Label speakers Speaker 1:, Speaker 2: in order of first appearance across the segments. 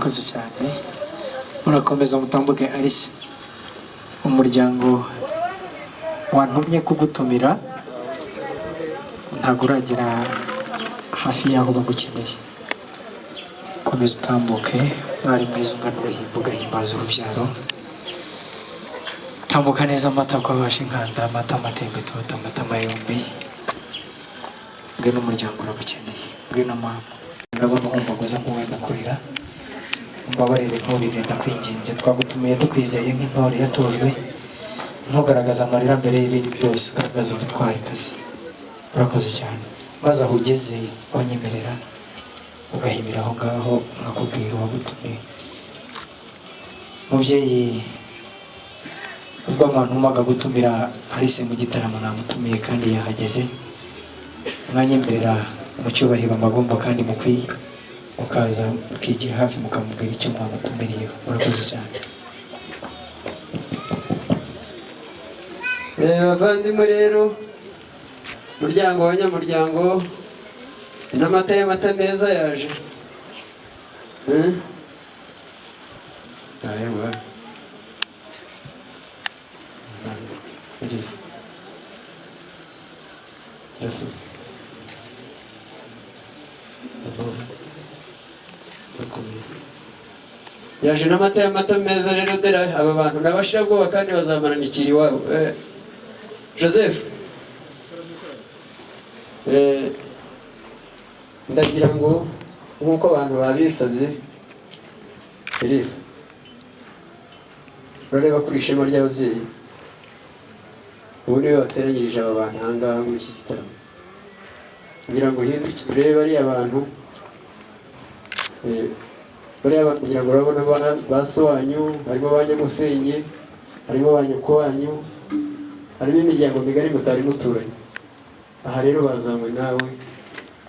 Speaker 1: murakoze cyane, murakomeza mutambuke. Alice, umuryango wantumye kugutumira ntabwo uragera hafi y'aho bagukeneye. Komeza utambuke, mwari mwiza ungana uruhimbo ugahimbaza urubyaro. Tambuka neza amata ko abasha inkanda, amata amatembe itoto, amata mayombi. Ngwino umuryango uragukeneye, ngwino mama. Ndabona umbaguza nk'uwenda kurira, umbabarire nturire ndakwinginze. Twagutumiye tukwizeye nk'intore yatojwe, ntugaragaza amarira mbere y'ibindi byose, ugaragaza ubutwari kazi. Urakoze cyane, maze aho ugeze wanyemerera ugahimira aho ngaho nkakubwira uwagutumiye. Mubyeyi, ubwo abantu umaga gutumira Alice mu gitaramo namutumiye kandi yahageze, mwanyemerera mu cyubahiro amagomba kandi mukwiye mukaza mukigira hafi mukamubwira icyo mwamutumiriyeho. Murakoze cyane.
Speaker 2: Bavandimwe rero, muryango w'abanyamuryango, n'amata y'amata meza yaje. Yaje n'amata y'amata meza rero dera aba bantu nabashira bwoba kandi bazamanikira iwabo. Joseph, ndagira ngo nk'uko abantu babisabye, Elisa, urareba kuri ishema ry'ababyeyi, ubu niwe wateranyirije aba bantu aha ngaha muri iki gitaramo. Kugira ngo uhinduke urebe ariya bantu, kugira ngo urabona ba so wanyu, harimo ba nyagusenge, harimo ba nyoko wanyu, harimo imiryango migari mutari muturanye. Aha rero bazanywe nawe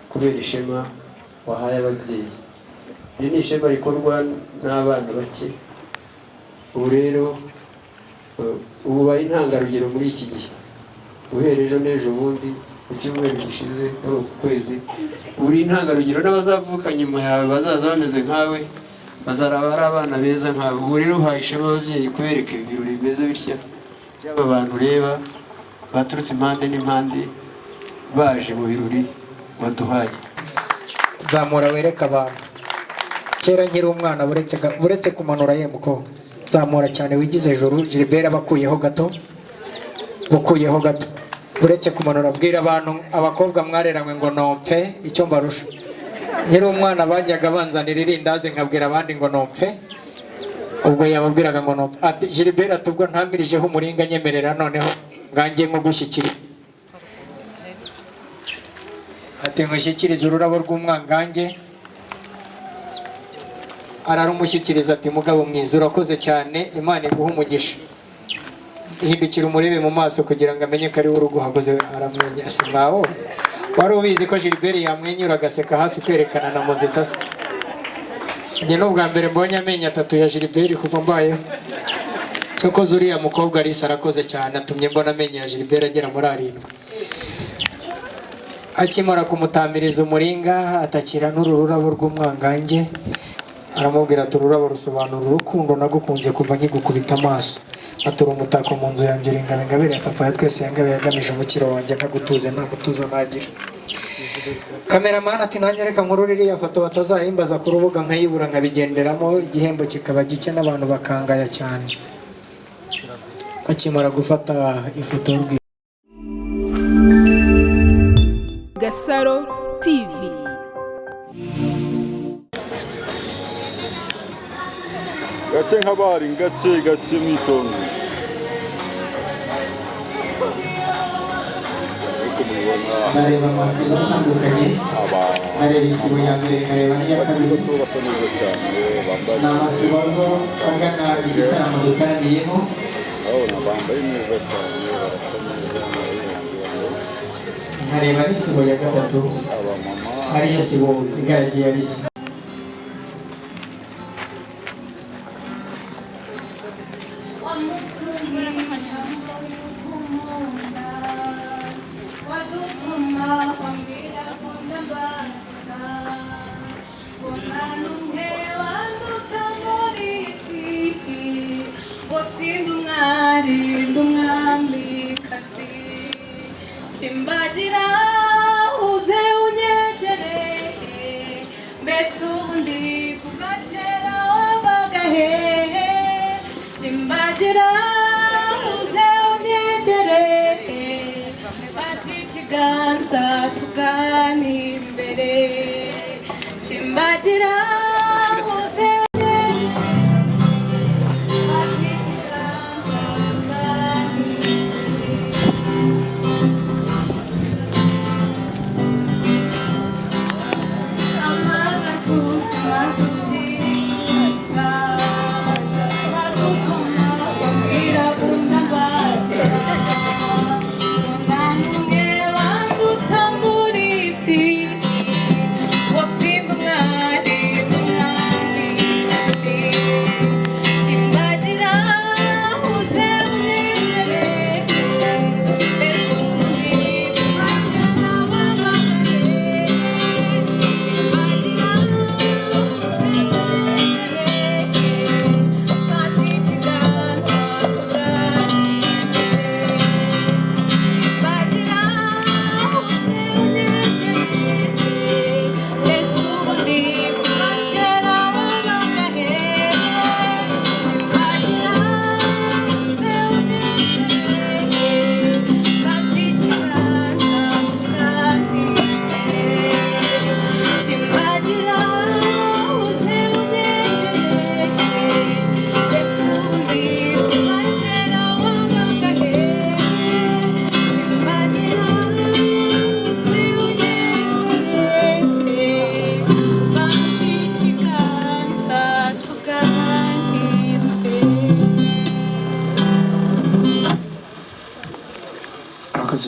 Speaker 2: kubera ishema wahaye ababyeyi. Iri ni ishema rikorwa n'abana bake. Ubu rero ubaye intangarugero muri iki gihe, guhera ejo n'ejo bundi mu cyumweru gishize muri uku kwezi, uri intangarugero n'abazavuka nyuma yawe bazaza bameze nkawe, bazaraba ari abana beza nkawe. Ubu rero uhaye ishema ababyeyi kubereka ibirori bimeze bitya by'aba bantu ureba baturutse impande n'impande baje mu birori waduhaye.
Speaker 1: Zamura wereka abantu. Kera nkiri umwana buretse kumanura ye mukobwa, zamura cyane wigize ejuru. Gilbert abakuyeho gato, bukuyeho gato, buretse kumanura. Bwira abantu abakobwa mwareranywe ngo nompe icyo mbarusha. Nkiri umwana bajyaga banzanira irindazi nkabwira abandi ngo nompe, ubwo yababwiraga ngo nompe. Ati Gilbert ati ubwo ntamirijeho umuringa nyemerera noneho ngangiye nko gushyikira. Ati nkushyikiriza ururabo rw'umwangange. Ararumushyikiriza ati mugabo mwiza urakoze cyane, Imana iguha umugisha. Hindukira umurebe mu maso kugira ngo amenye ko ari we uruguhaguze. Aramwenyura. Si mwaho wari ubizi ko Gilbert yamwenyura agaseka hafi kwerekana na muzita se? Njye n'ubwa mbere mbonye amenyo atatu ya Gilbert kuva mbayeho. Cyokoze uriya mukobwa Alice arakoze cyane, atumye mbona amenyo ya Gilbert agera muri 7. Akimara kumutamiriza umuringa atakira n'ururabo rw'umwangange, aramubwira ati ururabo rusobanura urukundo nagukunze kuva nkigukubita amaso. Atura umutako mu nzu yanjye uringabe ngabire atapfa twese yangabe yagamije umukiro wanjye nkagutuze nta mutuzo nagira. Cameraman ati nanjye reka nkuru iriya foto batazahimbaza ku rubuga nkayibura nkabigenderamo, igihembo kikaba gike n'abantu bakangaya cyane. Akimara gufata ifoto y'urwibutso.
Speaker 3: Gasaro TV.
Speaker 4: Gace nk'abari gace mwitongo.
Speaker 1: Nareba amasibo atandukanye, nareba isibo ya mbere nkareba n'iya kabiri. Ni amasibo agana igitaramo dutaramiyeho. Nkareba n'isibo ya gatatu, ariyo sibo igaragiye Alice.
Speaker 5: Con la nunge uzarinda umwamikazi Timbagira uze unyegereye mbese ubundi kuva kera wabaga hehe Timbagira uze unyegereye fata ikiganza tuganire imbere Timbagira uze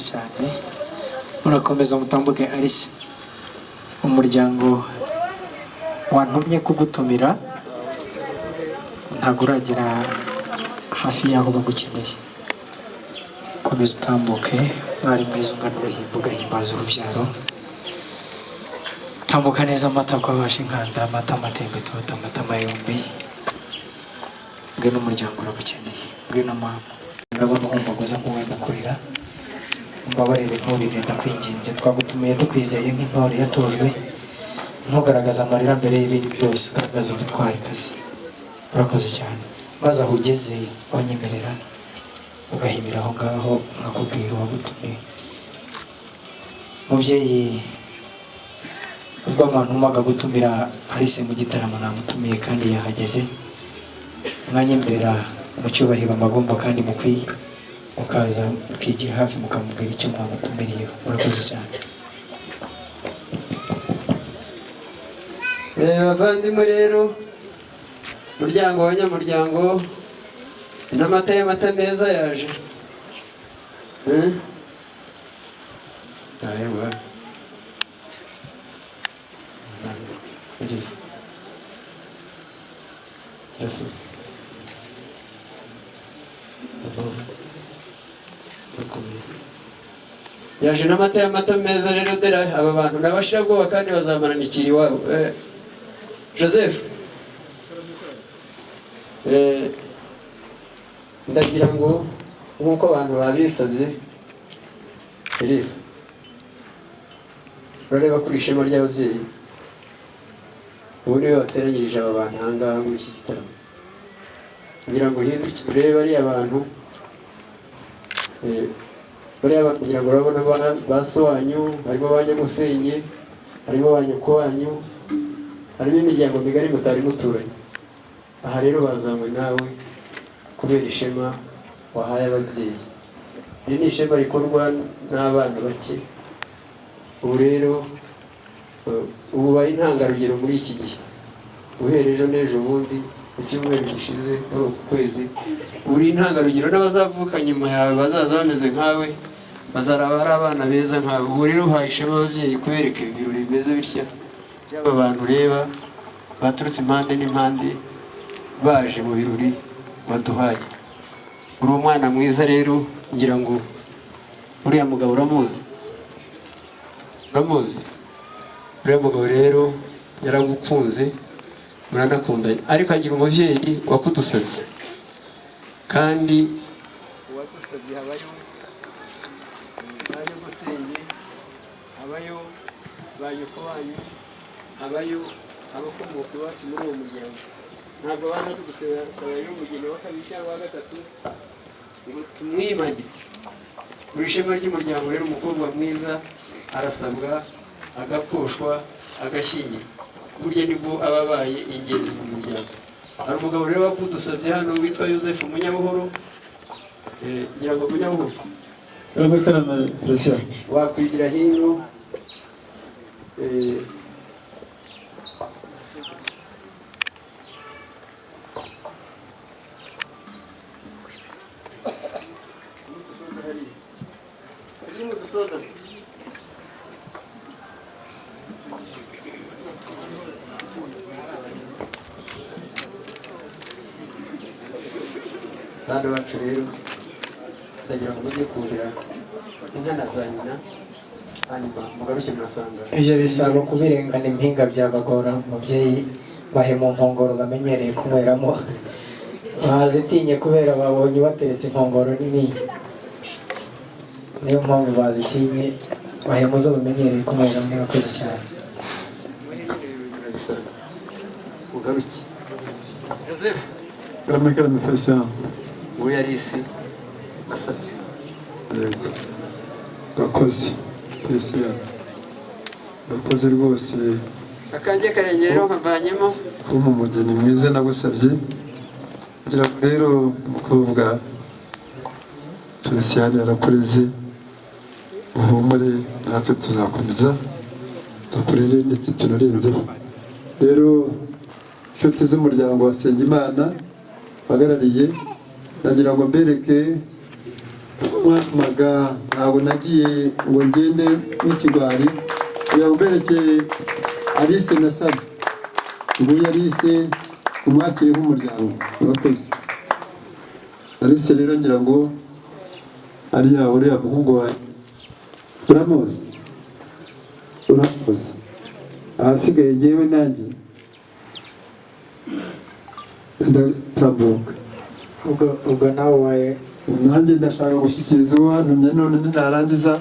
Speaker 1: cyane murakomeza mutambuke Alice umuryango wantumye kugutumira ntabwo uragera hafi yaho bagukeneye komeza utambuke mwari mwiza ungana uruhimbo ugahimbaza urubyaro tambuka neza amata kwabasha inkanda amata amatembe tuwata amata mayombi bwe n'umuryango uragukeneye bwe na mama ndabona uhumbaguza nk'uwenda kurira mbabarire nturire ndakwinginze twagutumiye tukwizeye nk'intore yatojwe ntugaragaza amarira mbere y'ibindi byose ugaragaza ubutwari kazi urakoze cyane maze aho ugeze wanyemerera ugahimira aho ngaho nkakubwira uwagutumiye mubyeyi ubwo abantu umaga gutumira Alice mu gitaramo namutumiye kandi yahageze mwanyemerera mu cyubahiro amagomba kandi mukwiye mukaza mukigira hafi mukamubwira icyo mwamutumiriyeho murakoze cyane
Speaker 2: bavandimwe rero umuryango w'abanyamuryango n'amata y'amata meza yaje ayewa yaje n'amata y'amata meza rero dore aba bantu nabashira bwoba kandi bazamanikira iwabo Joseph ndagira ngo nk'uko abantu babisabye Elisa urareba kuri ishema ry'ababyeyi ubu niwe wateranyirije aba bantu ahangaha muri iki gitaramo kugira ngo uhinduke urebe bariya bantu kugira ngo urabona ba so wanyu harimo ba Nyamusenyi harimo ba nyoko wanyu harimo imiryango migari mutari muturanye aha rero bazanywe nawe kubera ishema wahaye ababyeyi iri ni ishema rikorwa n'abana bake ubu rero ubaye intangarugero muri iki gihe guhera ejo n'ejo bundi mu cyumweru gishize muri uku kwezi uri intangarugero n'abazavuka nyuma yawe bazaza bameze nkawe bazaraba ari abana beza nkawe ubu rero uhaye ishema ababyeyi kubereka ibirori bimeze bitya by'aba bantu ureba baturutse impande n'impande baje mu birori baduhaye uri umwana mwiza rero ngira ngo uriya mugabo uramuzi uriya mugabo rero yaragukunze muranakundanye ariko agira umubyeyi wakudusabye kandi badusabye habayo bayo gusenge, habayo ba nyoko banyu, habayo abakomoka iwacu muri uwo muryango. Ntabwo baza kudusaba rero umugeni wa kabiri cyangwa wa gatatu ngo tumwimane. Buri shema ry'umuryango rero umukobwa mwiza arasabwa, agapfushwa, agashyingirwa. Burya nibwo aba abaye ingenzi mu muryango. Hari umugabo rero wakudusabye hano witwa Yozefu Munyabuhoro, ngira ngo Munyabuhoro wakwigira hino. Bana bacu rero ndagira ngo mujye kuhira inka na za nyina, hanyuma mugaruke murasanga.
Speaker 1: Ibyo bisaba kubirengana impinga byabagora. Umubyeyi bahe mu nkongoro bamenyereye kunyweramo, bazitinye kubera babonye bateretse inkongoro nini, niyo mpamvu bazitinye. Bahe muzo bamenyereye kunyweramo. Murakoze cyane.
Speaker 2: Mugaruke Yozefu
Speaker 6: Karame Felicien.
Speaker 2: uwo yari isi asabye.
Speaker 6: Yego. Urakoze Felicien. Urakoze rwose.
Speaker 2: Akanjye karenge rero nkavanyemo.
Speaker 6: Kuma umugeni mwiza nagusabye. Ngira ngo rero umukobwa Felicien yarakureze. Uhumure natwe tuzakomeza tukurere ndetse tunarenzeho. Rero inshuti z'umuryango wa Nsengimana bahagarariye, ndagira ngo mbereke mwamaga. Ntabwo nagiye ngo ngende n'ikigwari, kugira ngo mbereke Alice nasabye. Nguyu Alice umwakire nk'umuryango. Urakoze Alice. Rero ngira ngo ariya uriya muhungu wawe uramuzi, ahasigaye jyewe nanjye ndatambuka.
Speaker 1: Ubwo nawe waye
Speaker 6: nanjye ndashaka gushyikiriza uwo wantumye, none ninarangiza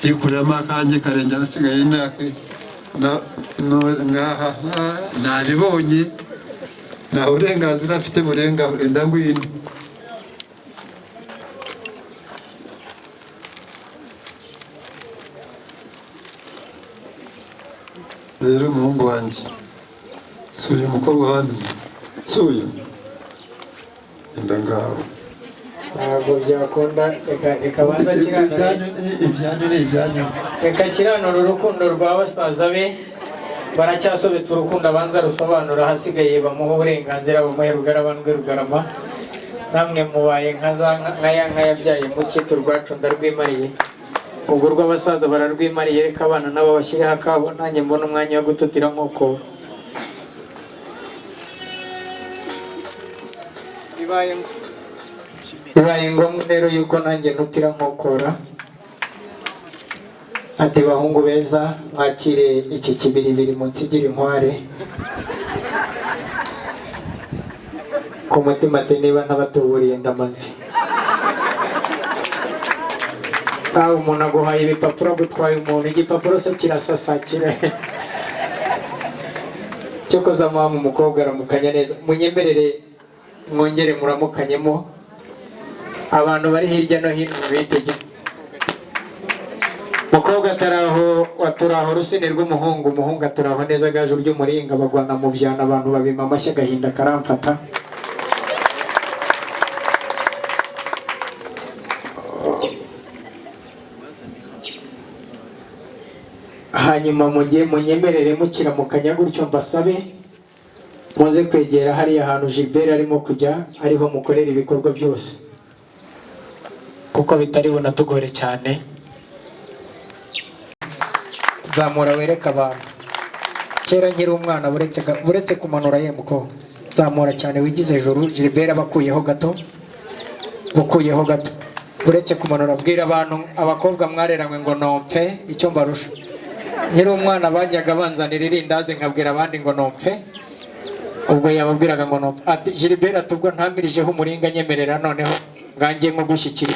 Speaker 6: yikuriramo akanjye karenge ahasigaye nake ngaha nabibonye, nta burenganzira afite burenga enda ngwino. Rero umuhungu wanjye si uyu mukobwa wantumye, si uyu, enda ngaho.
Speaker 1: ntabwo byakunda. Reka banza kiranure.
Speaker 6: Ibyanyu ni ibyanyu.
Speaker 1: Reka kiranure urukundo rwa basaza be. Baracyasobetse urukundo abanza rusobanura, hasigaye bamuha uburenganzira, bamuhe rugarabandwe rugarama. Namwe mubaye nka ya nka yabyaye muke, turwacu ndarwimariye. Ubwo rw'abasaza bararwimariye, reka abana nabo bashyireho akabo, nanjye mbona umwanya wo gututira nk'uko bibaye ngombwa rero yuko nanjye ntutira nkokora. Ati bahungu beza, mwakire iki kibiribiri munsigire inkware. Ku mutima ati niba ntabatuburiye ndamaze. Umuntu aguhaye ibipapuro, agutwaye umuntu igipapuro se kirasasa cyo koza mama. Umukobwa aramukanya neza. Munyemerere mwongere muramukanyemo abantu bari hirya no hino bitegeye. Mukobwa aturaho rusine rw'umuhungu, umuhungu aturaho neza gaje ry'umuringa, bagwana mu byana, abantu babima amashyi, agahinda karamfata. Hanyuma munyemerere mukiramukanya gutyo, mbasabe muze kwegera hariya hantu Gilbert arimo kujya, ariho mukorera ibikorwa byose, kuko bitari bunatugore cyane. Zamura wereka abantu. Kera nkiri umwana buretse kumanura yemuko, zamura cyane wigize ejuru. Gilbert abakuyeho gato, bukuyeho gato, buretse kumanura. Bwira abantu, abakobwa mwareranywe ngo nompe icyo mbarusha. Nkiri umwana bajyaga banzanira irindazi, nkabwira abandi ngo nompe, ubwo yababwiraga ngo nompe. Ati Gilbert, atubwo ntamirijeho umuringa, nyemerera noneho ngangiye nko gushyikira.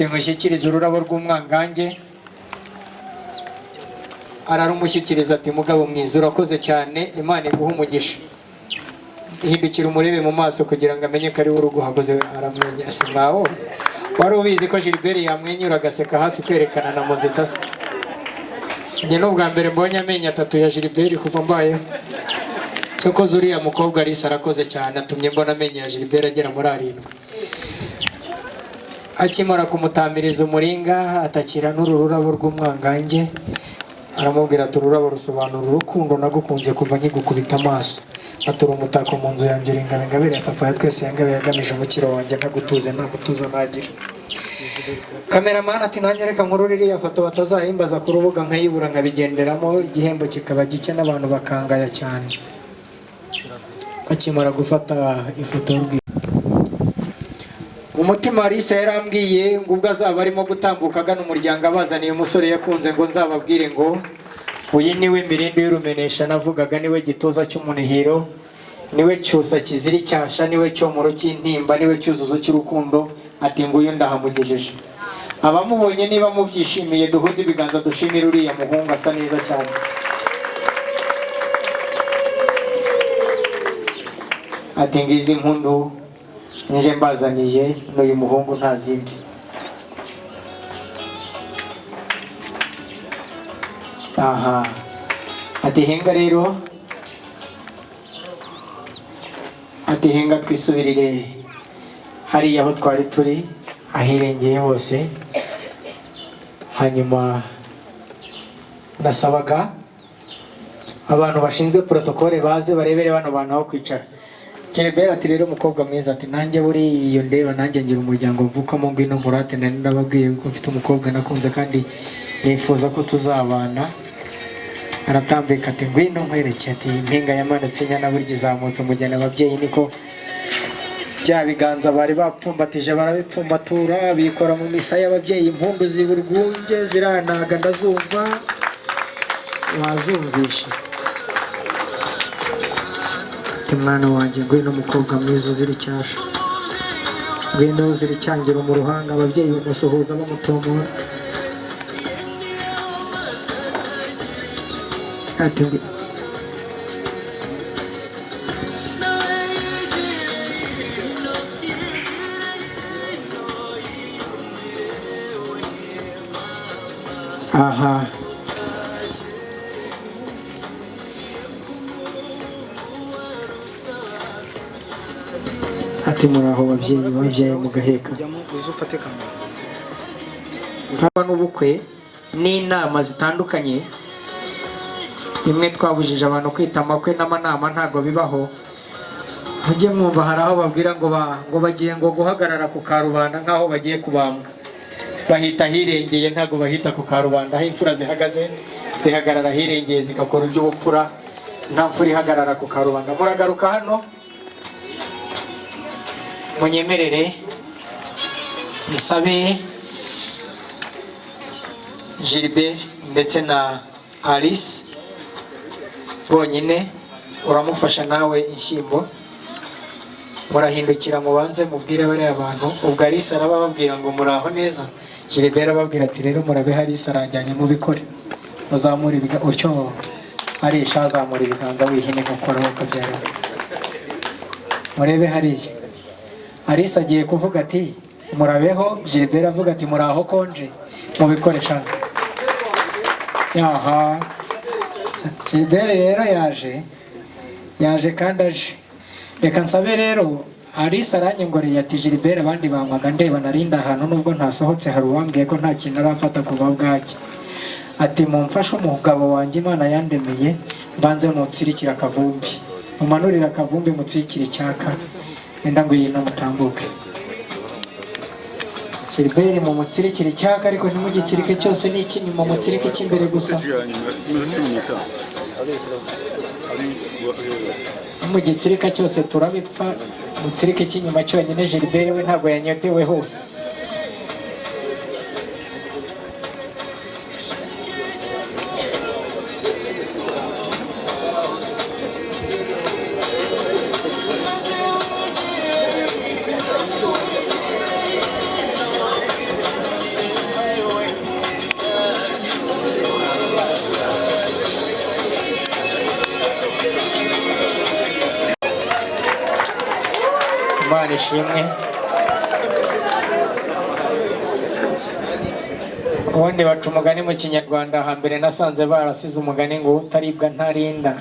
Speaker 1: ati nkushyikirize ururabo rw'umwangange. Ararumushyikiriza ati mugabo mwiza urakoze cyane, Imana iguha umugisha. Hindukira umurebe mu maso kugira ngo amenye ko ari we uruguhagoze. Aramwenyura ati ngaho wari ubizi ko Gilbert yamwenyura agaseka hafi kwerekana na muzita se? Njye n'ubwa mbere mbonye amenyo atatu ya Gilbert kuva mbayeho. Cyokoze uriya mukobwa Alisa arakoze cyane, atumye mbona amenyo ya Gilbert agera muri 7. Akimara kumutamiriza umuringa atakira n'ururabo rw'umwangange, aramubwira ati ururabo rusobanura urukundo nagukunze kuva nkigukubita amaso. Atura umutako mu nzu yanjye uringabe ngabire papa ya twese yangabe yagamije umukiro wanjye ntagutuze nta gutuza nagira. Cameraman ati nanjye reka nkuru iriya foto batazahimbaza ku rubuga nkayibura nkabigenderamo, igihembo kikaba gike n'abantu bakangaya cyane. Akimara gufata ifoto umutima Alisa yarambwiye ngo ubwo azaba arimo gutambuka agana umuryango abazaniye umusore yakunze ngo nzababwire ngo uyu niwe Mirindi y'urumenesha navugaga, niwe gituza cy'umunihiro, niwe cyusa kiziri cyasha, niwe cyomoro cy'intimba, niwe cyuzuzo cy'urukundo. Ati nguyu ndahamugejeje. Abamubonye niba mubyishimiye duhuze ibiganza dushimira uriya muhungu asa neza cyane. Ati ngizi impundu nje mbazaniye n'uyu muhungu nta zindi. Aha. Ati henga rero. Ati henga twisubirire hariya aho twari turi ahirengeye hose. Hanyuma nasabaga abantu bashinzwe protokole baze barebere bano bantu aho kwicara. Gilbert ati rero umukobwa mwiza, ati nanjye buri iyo ndeba nanjye ngira umuryango mvukamo ngwino murate, nari ndababwiye ko mfite umukobwa nakunze kandi nifuza ko tuzabana. Aratambika ati ngwino nkwereke. Ati impinga yamanutse nyana burya izamutse umugeni. Ababyeyi niko bya biganza bari bapfumbatije barabipfumbatura bikora mu misa y'ababyeyi. Impundu ziburwunge ziranaga ndazumva wazumvishe. Mwana wanjye ngwino umukobwa mwiza uzira icyasha, ngwino uzira icyangiro mu ruhanga. Ababyeyi bamusuhuza bamutomora. Ati aha. Ati muraho babyeyi babyaye mugaheka. Haba n'ubukwe n'inama zitandukanye, imwe twabujije abantu kwita amakwe n'amanama ntago bibaho. Mujye mwumva hari aho babwira ngo bagiye ngo guhagarara ku karubanda nk'aho bagiye kubambwa. Bahita hirengeye, ntago bahita ku karubanda. Aho imfura zihagaze zihagarara hirengeye zigakora iby'ubupfura. Nta mfura ihagarara ku karubanda. Muragaruka hano munyemerere nsabe Gilbert ndetse na Alice bonyine. Uramufasha nawe inshyimbo, murahindukira mubanze mubwire bariya abantu. Ubwo Alice arababwira ngo muraho neza. Gilbert ababwira ati rero murabe Alice arajyanye mubikore. Muzamura ibiganza utyo Arisha azamura ibiganza wihine gukora ukabyara. Murebe hariya. Alice agiye kuvuga ati murabeho. Gilbert avuga ati muraho konje mubikoresha. Yaha. Gilbert rero yaje kandi aje. Reka nsabe rero Alice aranyongoreye ati Gilbert abandi banywaga ndeba narinda ahantu nubwo ntasohotse hari uwambwiye ko nta kintu arafata kuva bwaki. Ati mumfashe umugabo wanjye Imana yandemeye mbanze mutsirikira akavumbi, mumanurira akavumbi mutsirikira icyaka enda ngo yino mutambuke. Gilbert mu mutsirikira icyaka ariko ntimugitsirike cyose n'ikinyuma mutsirike cy'imbere gusa. Mu gitsirika cyose turabipfa, mutsirike cy'inyuma cyonyine. Gilbert we ntabwo yanyotewe hose. Imana ishimwe. Ubundi baca umugani mu Kinyarwanda, hambere nasanze barasize umugani ngo utaribwa ntarinda,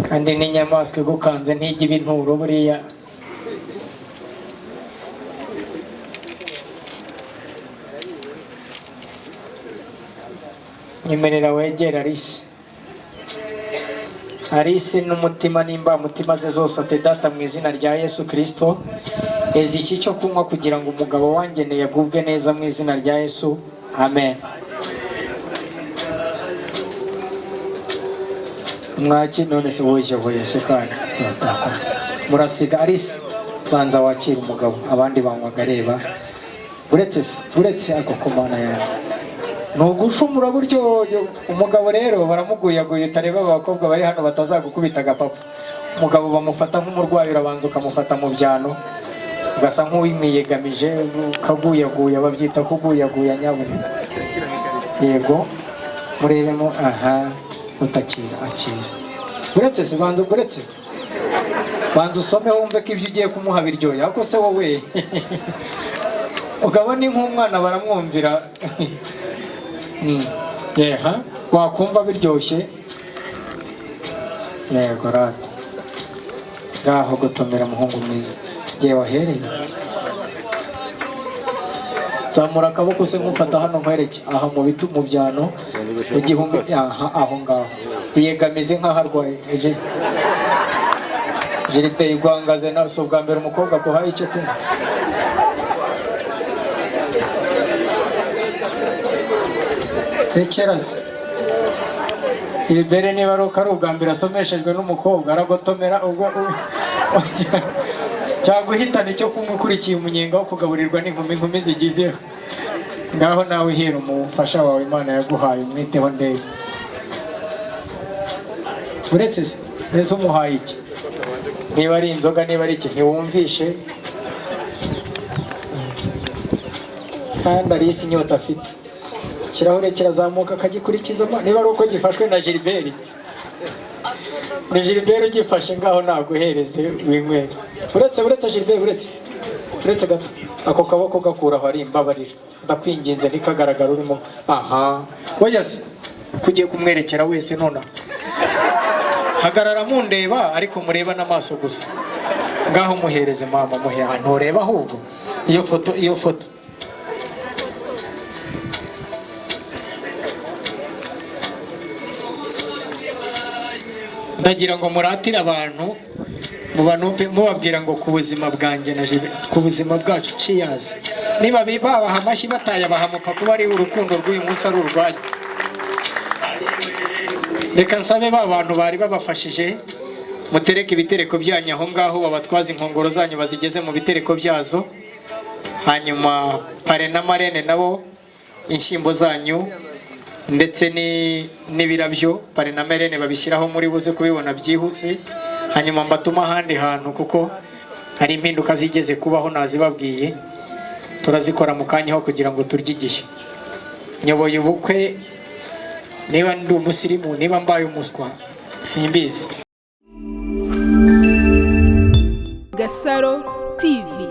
Speaker 1: kandi n'inyamaswa igukanze ntijya iba inturo buriya. Nyemerera wegera Alice n'umutima n'imbamutima ze zose, ati data mu izina rya Yesu Kristo, ezi iki cyo kunywa kugira ngo umugabo wangeneye agubwe neza mu izina rya Yesu, amen. Mwaki none se woje se kandi murasiga Alice, banza wakira umugabo, abandi banywaga reba, uretse ako komana yawe nugushumura buryo. Umugabo rero baramuguyaguye, utareba abakobwa bari hano batazagukubita agapapa. Umugabo bamufata nk'umurwayi, urabanza ukamufata mu byano, ugasa nk'uwimwiyegamije, ukaguyaguya, babyita kuguyaguya nyabuna. Yego murebemo, aha utakira akira. Uretse se banza usome wumve ko ibyo ugiye kumuha biryoye, ako se wowe ugabona nk'umwana baramwumvira yeha wakumva biryoshye. Yego rata ngaho gutomera muhungu mwiza, giye wahereye zamura akaboko se nkufata hano nkwereke aha mu bitu mu byano igihumbi, aha aho ngaho yegamize nk'aho arwaye. Jiripe igwangaze na so bwa mbere umukobwa kuhaye icyo kunywa. Rekeraze Gilbert niba ari ubwa mbere asomeshejwe n'umukobwa aragotomera, ubwo cyaguhitana icyo kunywa ukurikiye umunyenga wo kugaburirwa n'inkumi zigizeho. Ngaho nawe hera umufasha wawe Imana yaguhaye, umwiteho ndebe. Uretse se neza umuhaye iki, niba ari inzoga niba ari iki ntiwumvishe, kandi Alice inyota afite. Ikirahure kirazamuka akagikurikiza, niba ari uko gifashwe na Gilbert, ni Gilbert ugifashe, ngaho naguhereze winywere. Uretse Gilbert, uretse gato ako kaboko gakuraho, ari imbabarira, ndakwinginze ntikagaragara urimo. Aha oya se kugiye kumwerekera wese nona, hagarara mundeba ariko mureba n'amaso gusa. Ngaho muhereze mama, muhe ahantu ureba, ahubwo iyo foto ndagira ngo muratire abantu mubabwira ngo ku buzima bwanjye na ku buzima bwacu ciyazi. Niba babaha amashyi batayabahamuka kuba ari urukundo rw'uyu munsi ari urwanyu. Reka nsabe ba bantu bari babafashije mutereke ibitereko byanyu aho ngaho, babatwaza inkongoro zanyu bazigeze mu bitereko byazo, hanyuma pare na marene nabo inshyimbo zanyu ndetse n'ibirabyo pare na marene babishyiraho muri buze kubibona byihuse, hanyuma mbatuma ahandi hantu kuko hari impinduka zigeze kubaho nazibabwiye, turazikora mu kanya ho kugira ngo turye igihe. Nyoboye ubukwe, niba ndi umusirimu niba mbaye umuswa simbizi.
Speaker 3: Gasaro TV.